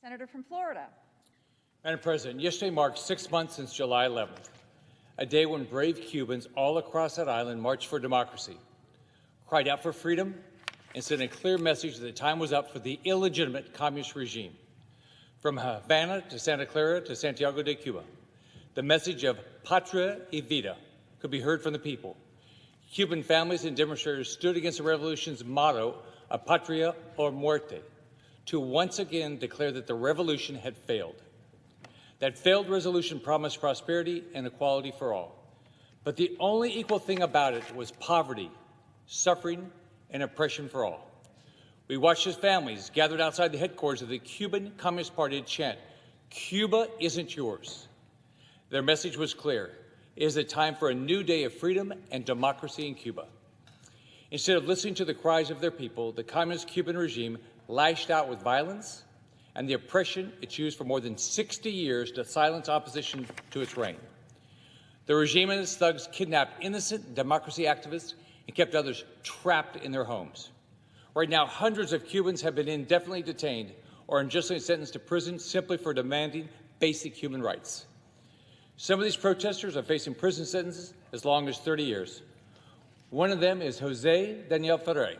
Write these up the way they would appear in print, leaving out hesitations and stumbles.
Senator from Florida. Madam President, yesterday marked 6 months since July 11th, a day when brave Cubans all across that island marched for democracy, cried out for freedom, and sent a clear message that the time was up for the illegitimate communist regime. From Havana to Santa Clara to Santiago de Cuba, the message of Patria y Vida could be heard from the people. Cuban families and demonstrators stood against the revolution's motto of Patria or Muerte, to once again declare that the revolution had failed. That failed resolution promised prosperity and equality for all. But the only equal thing about it was poverty, suffering, and oppression for all. We watched as families gathered outside the headquarters of the Cuban Communist Party to chant, "Cuba isn't yours." Their message was clear. It is a time for a new day of freedom and democracy in Cuba. Instead of listening to the cries of their people, the communist Cuban regime lashed out with violence and the oppression it's used for more than 60 years to silence opposition to its reign. The regime and its thugs kidnapped innocent democracy activists and kept others trapped in their homes. Right now, hundreds of Cubans have been indefinitely detained or unjustly sentenced to prison simply for demanding basic human rights. Some of these protesters are facing prison sentences as long as 30 years. One of them is Jose Daniel Ferrer,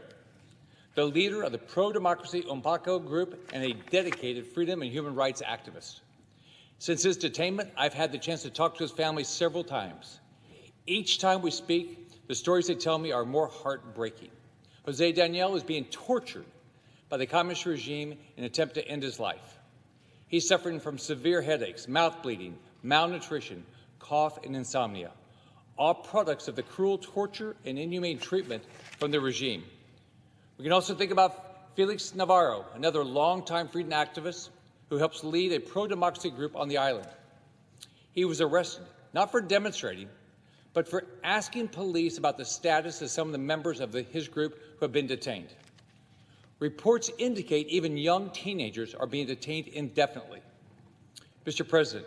the leader of the pro-democracy UNPACO group and a dedicated freedom and human rights activist. Since his detainment, I've had the chance to talk to his family several times. Each time we speak, the stories they tell me are more heartbreaking. Jose Daniel is being tortured by the communist regime in an attempt to end his life. He's suffering from severe headaches, mouth bleeding, malnutrition, cough, and insomnia, all products of the cruel torture and inhumane treatment from the regime. We can also think about Felix Navarro, another longtime freedom activist who helps lead a pro-democracy group on the island. He was arrested, not for demonstrating, but for asking police about the status of some of the members of his group who have been detained. Reports indicate even young teenagers are being detained indefinitely. Mr. President,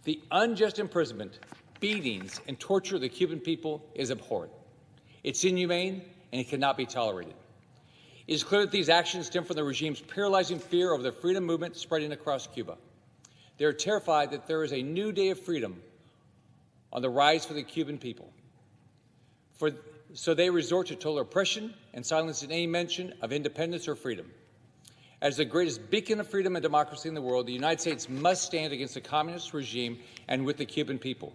the unjust imprisonment, beatings, and torture of the Cuban people is abhorrent. It's inhumane, and it cannot be tolerated. It is clear that these actions stem from the regime's paralyzing fear of the freedom movement spreading across Cuba. They are terrified that there is a new day of freedom on the rise for the Cuban people. So they resort to total oppression and silence any mention of independence or freedom. As the greatest beacon of freedom and democracy in the world, the United States must stand against the communist regime and with the Cuban people.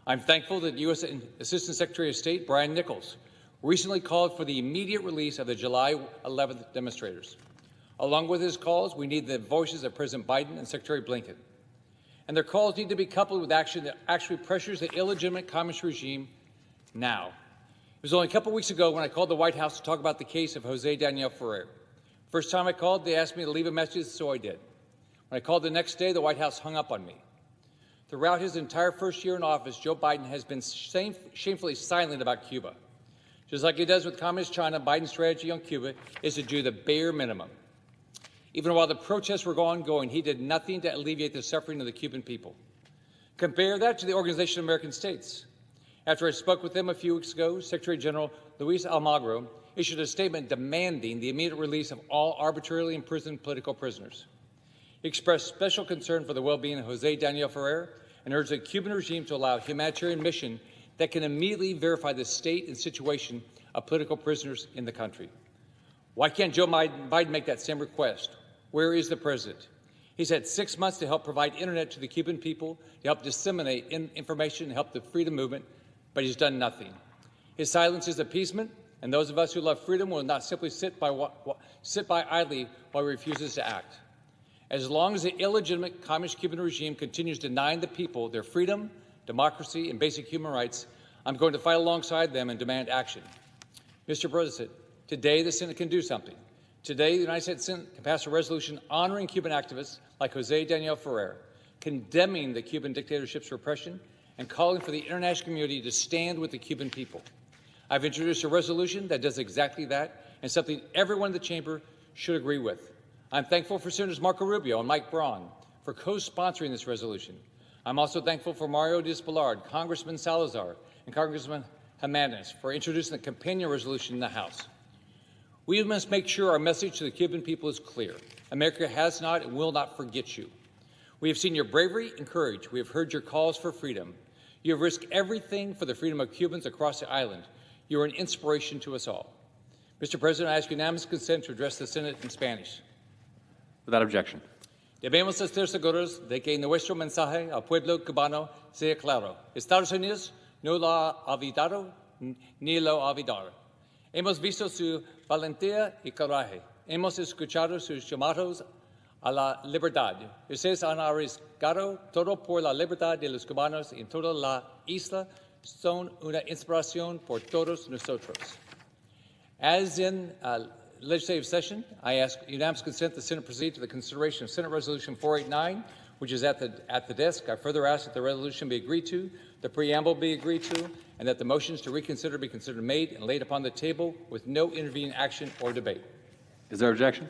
I'm thankful that U.S. Assistant Secretary of State Brian Nichols recently called for the immediate release of the July 11th demonstrators. Along with his calls, we need the voices of President Biden and Secretary Blinken. And their calls need to be coupled with action that actually pressures the illegitimate communist regime now. It was only a couple weeks ago when I called the White House to talk about the case of Jose Daniel Ferrer. First time I called, they asked me to leave a message, so I did. When I called the next day, the White House hung up on me. Throughout his entire first year in office, Joe Biden has been shamefully silent about Cuba. Just like he does with Communist China, Biden's strategy on Cuba is to do the bare minimum. Even while the protests were ongoing, he did nothing to alleviate the suffering of the Cuban people. Compare that to the Organization of American States. After I spoke with them a few weeks ago, Secretary General Luis Almagro issued a statement demanding the immediate release of all arbitrarily imprisoned political prisoners. He expressed special concern for the well-being of Jose Daniel Ferrer and urged the Cuban regime to allow a humanitarian mission that can immediately verify the state and situation of political prisoners in the country. Why can't Joe Biden make that same request? Where is the president? He's had 6 months to help provide internet to the Cuban people, to help disseminate information, to help the freedom movement, but he's done nothing. His silence is appeasement, and those of us who love freedom will not simply sit by idly while he refuses to act. As long as the illegitimate communist Cuban regime continues denying the people their freedom, democracy, and basic human rights, I'm going to fight alongside them and demand action. Mr. President, today the Senate can do something. Today, the United States Senate can pass a resolution honoring Cuban activists like Jose Daniel Ferrer, condemning the Cuban dictatorship's repression, and calling for the international community to stand with the Cuban people. I've introduced a resolution that does exactly that, and something everyone in the chamber should agree with. I'm thankful for Senators Marco Rubio and Mike Braun for co-sponsoring this resolution. I'm also thankful for Mario Diaz-Balart, Congressman Salazar, and Congressman Jimenez for introducing the companion resolution in the House. We must make sure our message to the Cuban people is clear. America has not and will not forget you. We have seen your bravery and courage. We have heard your calls for freedom. You have risked everything for the freedom of Cubans across the island. You are an inspiration to us all. Mr. President, I ask unanimous consent to address the Senate in Spanish. Without objection. Debemos estar seguros de que nuestro mensaje al pueblo cubano sea claro. Estados Unidos no lo ha olvidado ni lo olvidará. Hemos visto su valentía y coraje. Hemos escuchado sus llamados a la libertad. Ustedes han arriesgado todo por la libertad de los cubanos en toda la isla. Son una inspiración por todos nosotros. As in legislative session, I ask unanimous consent the Senate proceed to the consideration of Senate Resolution 489, which is at the desk. I further ask that the resolution be agreed to, the preamble be agreed to, and that the motions to reconsider be considered made and laid upon the table with no intervening action or debate. Is there objection?